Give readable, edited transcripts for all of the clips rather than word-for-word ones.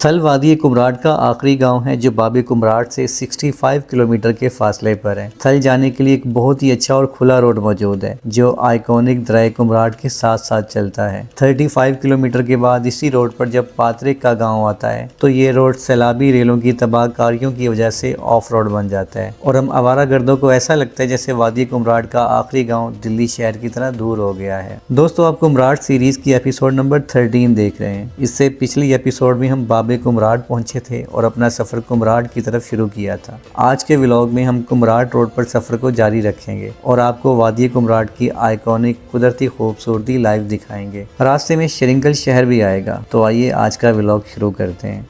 थल वादी कुमराड का आखिरी गांव है जो बाबे कुमराड से 65 किलोमीटर के फासले पर है। थल जाने के लिए एक बहुत ही अच्छा और खुला रोड मौजूद है जो आइकॉनिक दराए कुमराड के साथ साथ चलता है। 35 किलोमीटर के बाद इसी रोड पर जब पात्रे का गांव आता है तो ये रोड सैलाबी रेलों की तबाहकारियों की वजह से ऑफ रोड बन जाता है और हम आवारा गर्दों को ऐसा लगता है जैसे वादी कुमराड का आखिरी गाँव दिल्ली शहर की तरह दूर हो गया है। दोस्तों, आप कुमराड सीरीज की एपिसोड नंबर 13 देख रहे हैं। इससे पिछली एपिसोड में हम बाबे कुमराड पहुंचे थे और अपना सफर कुमराड की तरफ शुरू किया था। आज के व्लॉग में हम कुमराड रोड पर सफर को जारी रखेंगे और आपको वादी कुमराड की आइकॉनिक कुदरती खूबसूरती लाइव दिखाएंगे। रास्ते में शरिंगल शहर भी आएगा। तो आइए आज का व्लॉग शुरू करते हैं।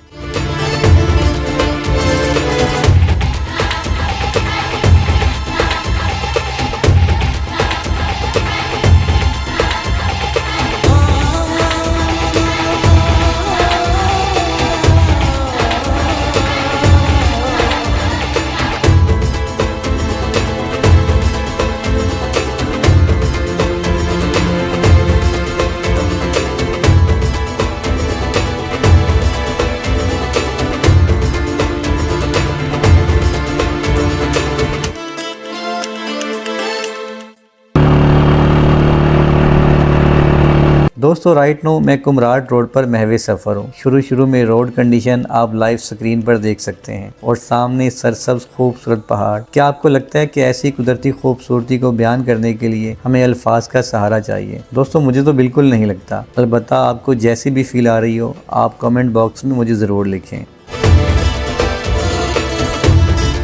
दोस्तों, राइट नो मैं कुमराड रोड पर महवे सफ़र हूँ। शुरू में रोड कंडीशन आप लाइव स्क्रीन पर देख सकते हैं और सामने सरसब्ज खूबसूरत पहाड़। क्या आपको लगता है कि ऐसी कुदरती खूबसूरती को बयान करने के लिए हमें अल्फाज का सहारा चाहिए? दोस्तों, मुझे तो बिल्कुल नहीं लगता। अलबत्ता आपको जैसी भी फील आ रही हो आप कमेंट बॉक्स में मुझे ज़रूर लिखें।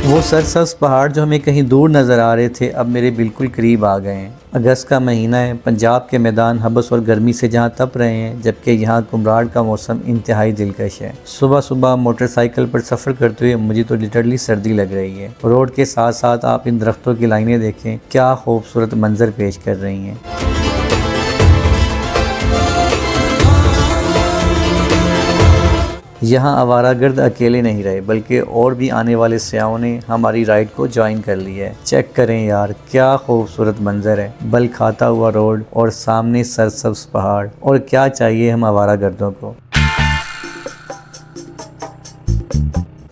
वो सरसब्ज पहाड़ जो हमें कहीं दूर नज़र आ रहे थे अब मेरे बिल्कुल करीब आ गए हैं। अगस्त का महीना है। पंजाब के मैदान हबस और गर्मी से जहां तप रहे हैं, जबकि यहां कुमराड का मौसम इंतहाई दिलकश है। सुबह सुबह मोटरसाइकिल पर सफ़र करते हुए मुझे तो लिटरली सर्दी लग रही है। रोड के साथ साथ आप इन दरख्तों की लाइनें देखें, क्या खूबसूरत मंजर पेश कर रही हैं। यहाँ आवारागर्द अकेले नहीं रहे बल्कि और भी आने वाले सयाहों ने हमारी राइड को ज्वाइन कर लिया है। चेक करें यार, क्या खूबसूरत मंजर है। बल खाता हुआ रोड और सामने सरसब्ज पहाड़। और क्या चाहिए हम आवारागर्दों को।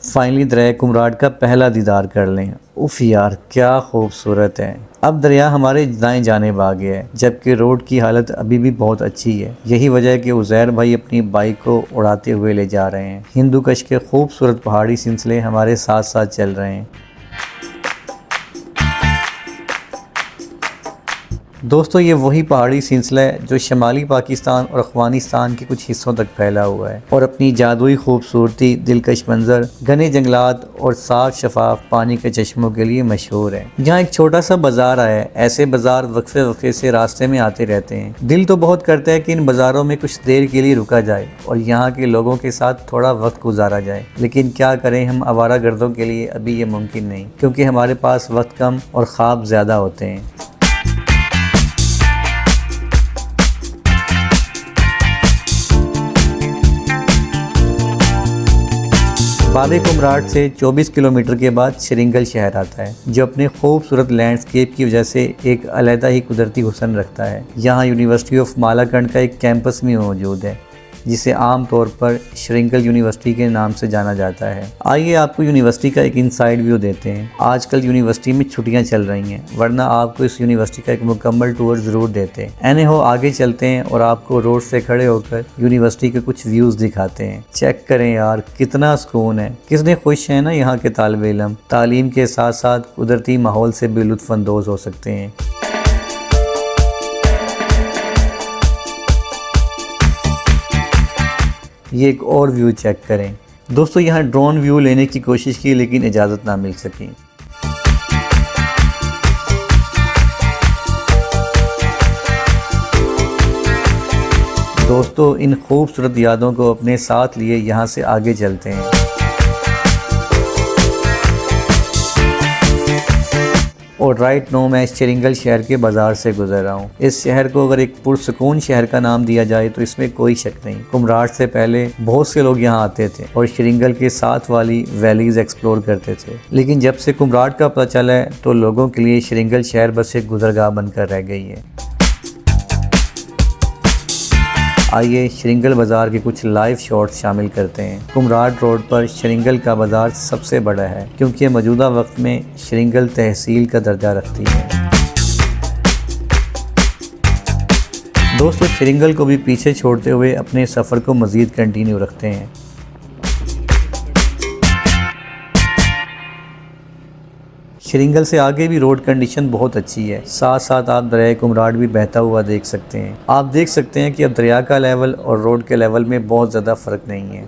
फाइनली दरिया कुमराड का पहला दीदार कर लें। उफ यार, क्या खूबसूरत है। अब दरिया हमारे दाएं जानिब आ गया है, जबकि रोड की हालत अभी भी बहुत अच्छी है। यही वजह है कि उज़ैर भाई अपनी बाइक को उड़ाते हुए ले जा रहे हैं। हिंदू कश के खूबसूरत पहाड़ी सिलसिले हमारे साथ साथ चल रहे हैं। दोस्तों, ये वही पहाड़ी सिलसिला है जो शमाली पाकिस्तान और अफगानिस्तान के कुछ हिस्सों तक फैला हुआ है और अपनी जादुई खूबसूरती, दिलकश मंजर, घने जंगलात और साफ शफाफ पानी के चश्मों के लिए मशहूर है। यहाँ एक छोटा सा बाजार आया है। ऐसे बाजार वक्फे वक्फे से रास्ते में आते रहते हैं। दिल तो बहुत करता है कि इन बाजारों में कुछ देर के लिए रुका जाए और यहाँ के लोगों के साथ थोड़ा वक्त गुजारा जाए, लेकिन क्या करें, हम आवारा गर्दों के लिए अभी ये मुमकिन नहीं, क्योंकि हमारे पास वक्त कम और ख्वाब ज़्यादा होते हैं। बाबे कुमराड से 24 किलोमीटर के बाद शरिंगल शहर आता है जो अपने खूबसूरत लैंडस्केप की वजह से एक अलहदा ही कुदरती हुस्न रखता है। यहाँ यूनिवर्सिटी ऑफ मालाकंड का एक कैंपस भी मौजूद है जिसे आम तौर पर शरिंगल यूनिवर्सिटी के नाम से जाना जाता है। आइए आपको यूनिवर्सिटी का एक इनसाइड व्यू देते हैं। आजकल यूनिवर्सिटी में छुट्टियां चल रही हैं, वरना आपको इस यूनिवर्सिटी का एक मुकम्मल टूर ज़रूर देते हैं। एने हो आगे चलते हैं और आपको रोड से खड़े होकर यूनिवर्सिटी के कुछ व्यूज़ दिखाते हैं। चेक करें यार, कितना सुकून है। कितने खुश हैं ना यहाँ के तालिबे इल्म, तालीम के साथ साथ कुदरती माहौल से भी लुत्फ़ अंदोज़ हो सकते हैं। ये एक और व्यू चेक करें। दोस्तों, यहाँ ड्रोन व्यू लेने की कोशिश की लेकिन इजाज़त ना मिल सकी। दोस्तों, इन खूबसूरत यादों को अपने साथ लिए यहाँ से आगे चलते हैं। और राइट नो मैं शरिंगल शहर के बाज़ार से गुजर रहा हूँ। इस शहर को अगर एक पुरसुकून शहर का नाम दिया जाए तो इसमें कोई शक नहीं। कुमराड से पहले बहुत से लोग यहाँ आते थे और शरिंगल के साथ वाली वैलीज एक्सप्लोर करते थे, लेकिन जब से कुमराड का पता चला है तो लोगों के लिए शरिंगल शहर बस एक गुजरगाह बनकर रह गई है। आइए श्रृंगल बाज़ार के कुछ लाइव शॉट्स शामिल करते हैं। कुमराट रोड पर श्रृंगल का बाज़ार सबसे बड़ा है क्योंकि ये मौजूदा वक्त में श्रृंगल तहसील का दर्जा रखती है। दोस्तों श्रृंगल को भी पीछे छोड़ते हुए अपने सफ़र को मज़ीद कंटिन्यू रखते हैं। श्रृंगल से आगे भी रोड कंडीशन बहुत अच्छी है, साथ साथ आप दरिया कुमराट भी बहता हुआ देख सकते हैं। आप देख सकते हैं कि अब दरिया का लेवल और रोड के लेवल में बहुत ज़्यादा फ़र्क नहीं है।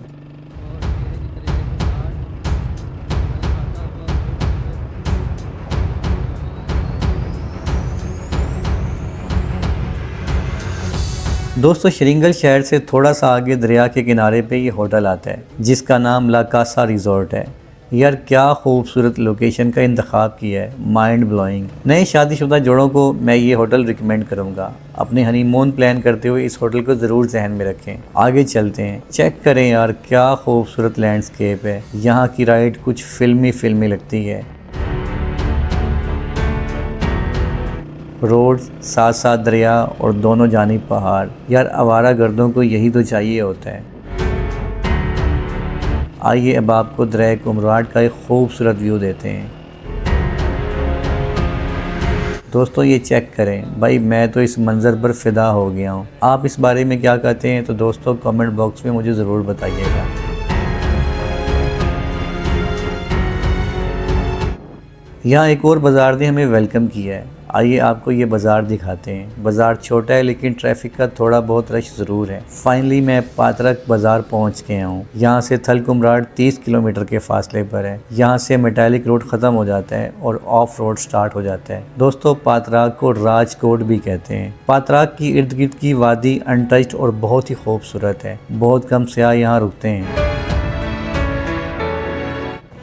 दोस्तों श्रृंगल शहर से थोड़ा सा आगे दरिया के किनारे पे ये होटल आता है जिसका नाम ला कासा रिजॉर्ट है। यार क्या खूबसूरत लोकेशन का इंतखाब किया है, माइंड ब्लोइंग। नए शादीशुदा जोड़ों को मैं ये होटल रिकमेंड करूँगा। अपने हनीमून प्लान करते हुए इस होटल को ज़रूर जहन में रखें। आगे चलते हैं, चेक करें यार क्या खूबसूरत लैंडस्केप है। यहाँ की राइड कुछ फिल्मी लगती है। रोड साथ साथ दरिया और दोनों जानिब पहाड़। यार आवारा गर्दों को यही तो चाहिए होता है। आइए अब आपको दरिया कुमराट का एक खूबसूरत व्यू देते हैं। दोस्तों ये चेक करें भाई, मैं तो इस मंज़र पर फ़िदा हो गया हूँ। आप इस बारे में क्या कहते हैं तो दोस्तों कमेंट बॉक्स में मुझे ज़रूर बताइएगा। यहाँ एक और बाज़ार ने हमें वेलकम किया है। आइए आपको ये बाज़ार दिखाते हैं। बाज़ार छोटा है लेकिन ट्रैफिक का थोड़ा बहुत रश ज़रूर है। फाइनली मैं पातरक बाज़ार पहुँच गया हूँ। यहाँ से थल कुमराट 30 किलोमीटर के फासले पर है। यहाँ से मेटालिक रोड ख़त्म हो जाता है और ऑफ रोड स्टार्ट हो जाता है। दोस्तों पातराक को राजकोट भी कहते हैं। पातराक की इर्द गिर्द की वादी अनटच्ड और बहुत ही खूबसूरत है। बहुत कम सयाह यहाँ रुकते हैं।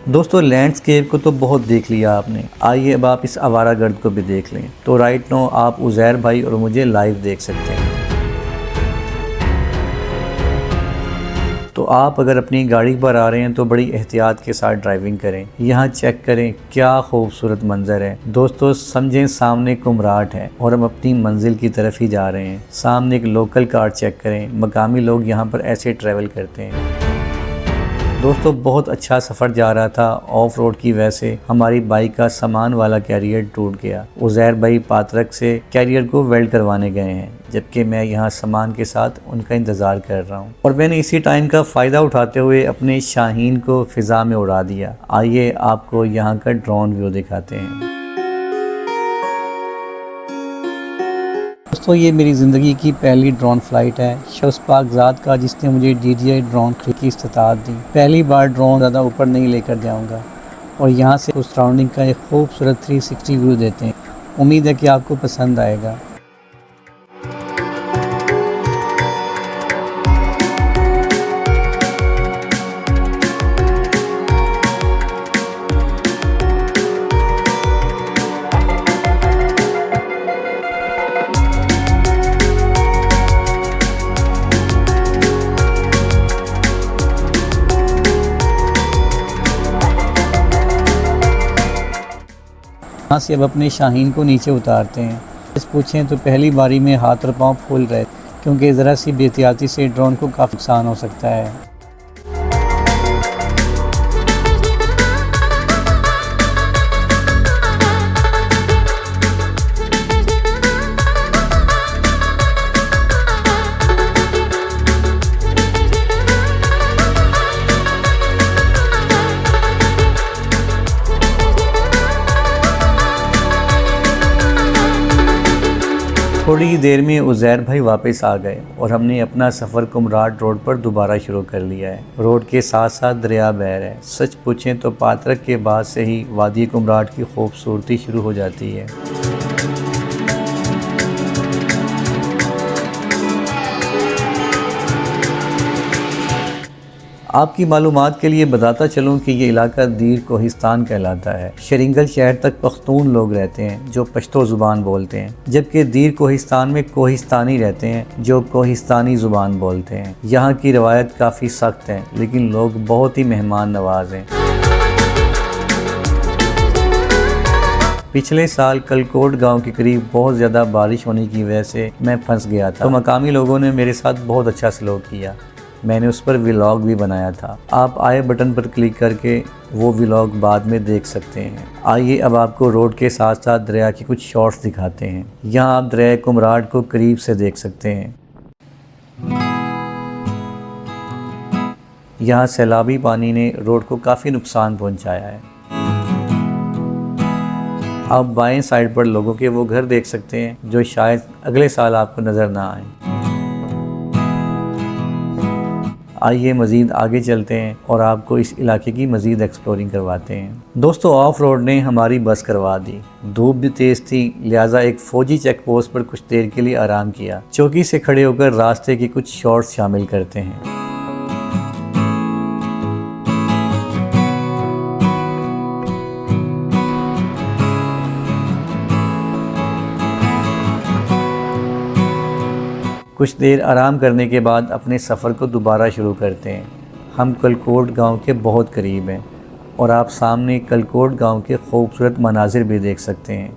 दोस्तों लैंडस्केप को तो बहुत देख लिया आपने, आइए अब आप इस आवारागर्द को भी देख लें। तो राइट नो आप उज़ैर भाई और मुझे लाइव देख सकते हैं। तो आप अगर अपनी गाड़ी पर आ रहे हैं तो बड़ी एहतियात के साथ ड्राइविंग करें। यहाँ चेक करें क्या खूबसूरत मंजर है। दोस्तों समझें सामने कुमराट है और हम अपनी मंजिल की तरफ ही जा रहे हैं। सामने एक लोकल कार चेक करें, मकामी लोग यहाँ पर ऐसे ट्रैवल करते हैं। दोस्तों बहुत अच्छा सफ़र जा रहा था। ऑफ रोड की वजह से हमारी बाइक का सामान वाला कैरियर टूट गया। उज़ैर भाई पातरक से कैरियर को वेल्ड करवाने गए हैं जबकि मैं यहाँ सामान के साथ उनका इंतज़ार कर रहा हूँ। और मैंने इसी टाइम का फ़ायदा उठाते हुए अपने शाहीन को फ़िज़ा में उड़ा दिया। आइए आपको यहाँ का ड्रोन व्यू दिखाते हैं। दोस्तों ये मेरी ज़िंदगी की पहली ड्रोन फ्लाइट है। शख्स पाकज़ात का जिसने मुझे DJI ड्रोन खरीद की इस्तात दी। पहली बार ड्रोन ज़्यादा ऊपर नहीं लेकर जाऊंगा और यहाँ से उस सराउंडिंग का एक खूबसूरत 360 व्यू देते हैं। उम्मीद है कि आपको पसंद आएगा। यहाँ से अब अपने शाहीन को नीचे उतारते हैं। इस पूछें तो पहली बारी में हाथ और पाँव फूल रहे क्योंकि ज़रा सी बेहतियाती से ड्रोन को काफ़ी नुकसान हो सकता है। थोड़ी ही देर में उज़ैर भाई वापस आ गए और हमने अपना सफ़र कुमराट रोड पर दोबारा शुरू कर लिया है। रोड के साथ साथ दरिया बह रहा है। सच पूछें तो पातरक के बाद से ही वादी कुमराट की खूबसूरती शुरू हो जाती है। आपकी मालूमात के लिए बताता चलूँ कि ये इलाका दीर कोहिस्तान कहलाता है। श्रृंगल शहर तक पख्तून लोग रहते हैं जो पश्तो ज़ुबान बोलते हैं, जबकि दीर कोहिस्तान में कोहिस्तानी रहते हैं जो कोहिस्तानी ज़ुबान बोलते हैं। यहाँ की रवायत काफ़ी सख्त है लेकिन लोग बहुत ही मेहमान नवाज हैं। पिछले साल कलकोट गांव के करीब बहुत ज़्यादा बारिश होने की वजह से मैं फंस गया था, तो मकामी लोगों ने मेरे साथ बहुत अच्छा सलूक किया। मैंने उस पर व्लॉग भी बनाया था। आप आई बटन पर क्लिक करके वो व्लॉग बाद में देख सकते हैं। आइए अब आपको रोड के साथ साथ दरिया के कुछ शॉट्स दिखाते हैं। यहाँ आप दरिया कुमराट को करीब से देख सकते हैं। यहाँ सैलाबी पानी ने रोड को काफ़ी नुकसान पहुँचाया है। आप बाएं साइड पर लोगों के वो घर देख सकते हैं जो शायद अगले साल आपको नज़र ना आए। आइए मज़ीद आगे चलते हैं और आपको इस इलाके की मज़ीद एक्सप्लोरिंग करवाते हैं। दोस्तों, ऑफ रोड ने हमारी बस करवा दी। धूप भी तेज़ थी, लिहाजा एक फ़ौजी चेक पोस्ट पर कुछ देर के लिए आराम किया। चौकी से खड़े होकर रास्ते के कुछ शॉट्स शामिल करते हैं। कुछ देर आराम करने के बाद अपने सफ़र को दोबारा शुरू करते हैं। हम कलकोट गांव के बहुत करीब हैं और आप सामने कलकोट गांव के खूबसूरत मनाजिर भी देख सकते हैं।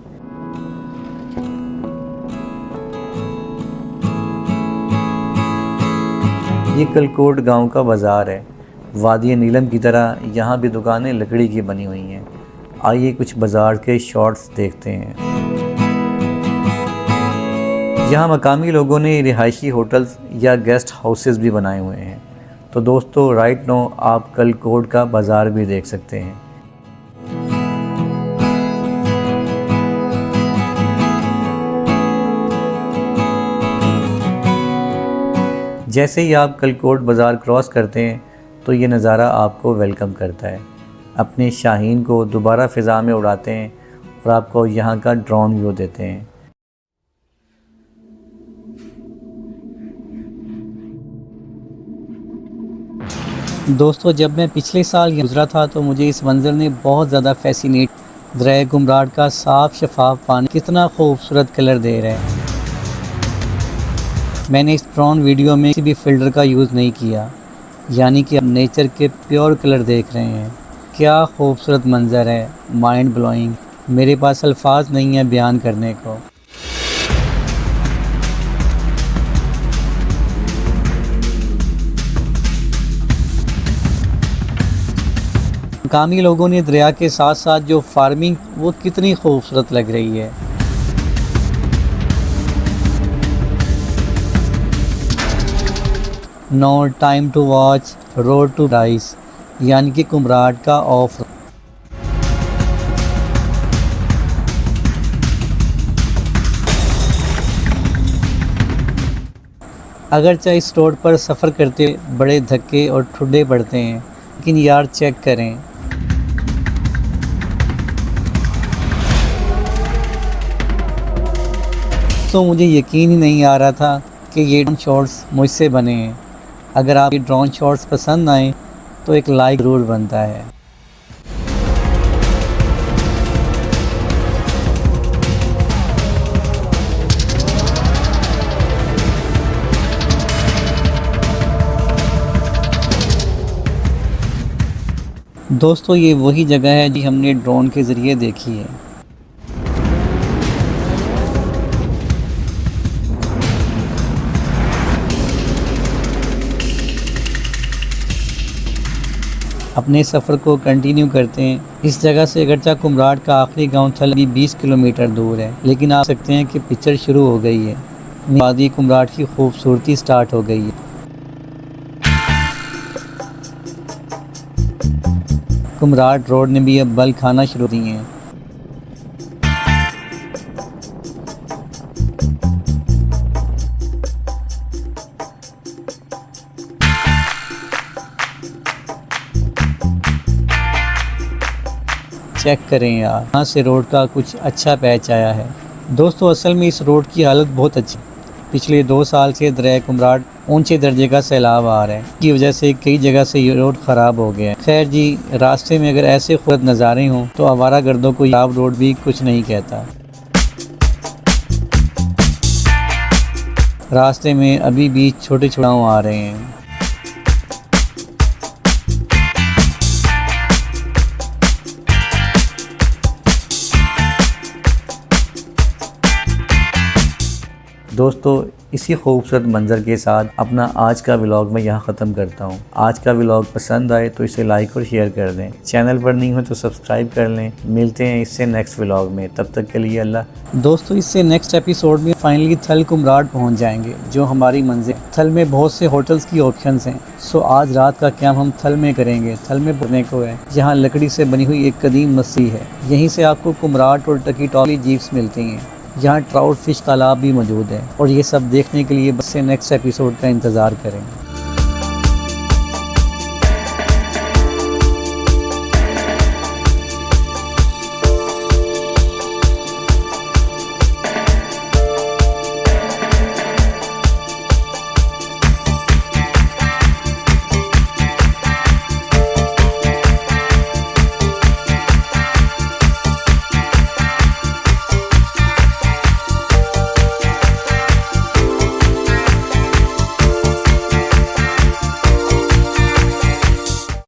ये कलकोट गांव का बाज़ार है। वादी नीलम की तरह यहाँ भी दुकानें लकड़ी की बनी हुई हैं। आइए कुछ बाज़ार के शॉट्स देखते हैं। यहाँ मकामी लोगों ने रिहायशी होटल्स या गेस्ट हाउसेस भी बनाए हुए हैं। तो दोस्तों, राइट नो आप कलकोट का बाज़ार भी देख सकते हैं। जैसे ही आप कलकोट बाज़ार क्रॉस करते हैं तो ये नज़ारा आपको वेलकम करता है। अपने शाहीन को दोबारा फ़िज़ा में उड़ाते हैं और आपको यहाँ का ड्रोन व्यू देते हैं। दोस्तों, जब मैं पिछले साल गुजरा था तो मुझे इस मंज़र ने बहुत ज़्यादा फैसिनेट। दरिया कुमराट का साफ़ शफाफ पानी कितना खूबसूरत कलर दे रहा है। मैंने इस ड्रोन वीडियो में किसी भी फ़िल्टर का यूज़ नहीं किया, यानी कि हम नेचर के प्योर कलर देख रहे हैं। क्या खूबसूरत मंज़र है, माइंड ब्लोइंग। मेरे पास अल्फाज नहीं है बयान करने को। मकामी लोगों ने दरिया के साथ साथ जो फार्मिंग वो कितनी खूबसूरत लग रही है। No time to watch road to rise, यानी कि कुमराट का ऑफ। अगरचे इस रोड पर सफ़र करते बड़े धक्के और ठुड्डे पड़ते हैं, लेकिन यार चेक करें, तो मुझे यकीन ही नहीं आ रहा था कि ये ड्रोन शॉट्स मुझसे बने हैं। अगर आप ये ड्रोन शॉट्स पसंद आए तो एक लाइक ज़रूर बनता है। दोस्तों, ये वही जगह है जी हमने ड्रोन के ज़रिए देखी है। अपने सफ़र को कंटिन्यू करते हैं। इस जगह से अगरचा कुमराट का आखिरी गांव थल भी 20 किलोमीटर दूर है, लेकिन आप सकते हैं कि पिक्चर शुरू हो गई है। वादी कुमराट की खूबसूरती स्टार्ट हो गई है। कुमराट रोड ने भी अब बल खाना शुरू किए हैं। चेक करें यार, यहाँ से रोड का कुछ अच्छा पैच आया है। दोस्तों, असल में इस रोड की हालत बहुत अच्छी। पिछले 2 साल से दरिया कुमराट ऊंचे दर्जे का सैलाब आ रहा है, की वजह से कई जगह से ये रोड ख़राब हो गया है। खैर जी, रास्ते में अगर ऐसे खूबसूरत नज़ारे हों तो आवारा गर्दों को खराब रोड भी कुछ नहीं कहता। रास्ते में अभी भी छोटे छोटे गाँव आ रहे हैं। दोस्तों इसी खूबसूरत मंजर के साथ अपना आज का व्लॉग मैं यहाँ ख़त्म करता हूँ। आज का व्लॉग पसंद आए तो इसे लाइक और शेयर कर दें। चैनल पर नहीं हो तो सब्सक्राइब कर लें। मिलते हैं इससे नेक्स्ट व्लॉग में, तब तक के लिए अल्लाह। दोस्तों इससे नेक्स्ट एपिसोड में फाइनली थल कुमराट पहुँच जाएंगे, जो हमारी मंजिल। थल में बहुत से होटल्स की ऑप्शंस हैं। सो आज रात का कैंप हम थल में करेंगे। थल में पहुँचने को है, यहाँ लकड़ी से बनी हुई एक कदीम मस्जिद है। यहीं से आपको कुमराट और टकी टॉली जीप्स मिलती हैं। यहाँ ट्राउट फिश तालाब भी मौजूद है। और ये सब देखने के लिए बस से नेक्स्ट एपिसोड का इंतज़ार करें।